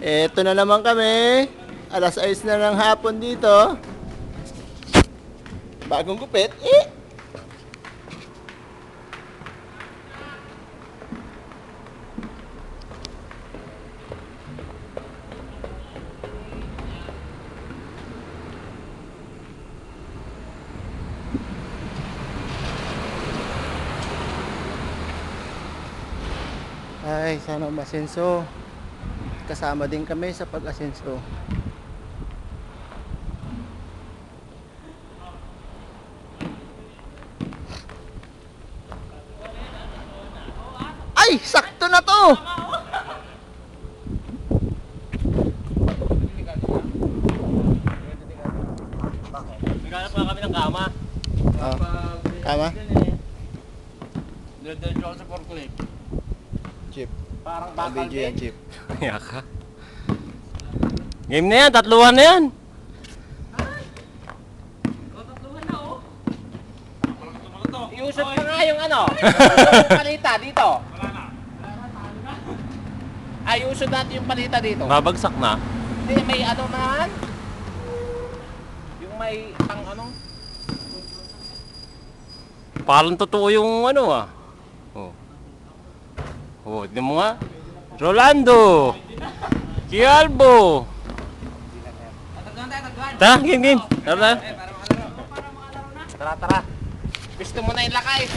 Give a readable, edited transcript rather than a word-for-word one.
Eto na naman kami. Alas 6 na ng hapon dito. Bagong gupit. Ay, sana umasenso. Kasama din kami sa pag-asenso. Ay, sakto na to. Naghanap nga kami ng kama. Oh, kama? Diretso ako sa forklift. Chip. Parang Ang bakal video yan, din. Chip. Kaya ka. Game na yan, tatluhan na yan. Iusot pa nga yung ano. Yung palita dito. Ay, usod natin yung palita dito. Babagsak na. Hindi, may ano naman. Yung may pang ano. Parang totoo yung ano ah. Oh. Oh, di mo nga. Rolando. Kialbo. Tara, game. Tara. Tara. Gusto mo na yung lakay.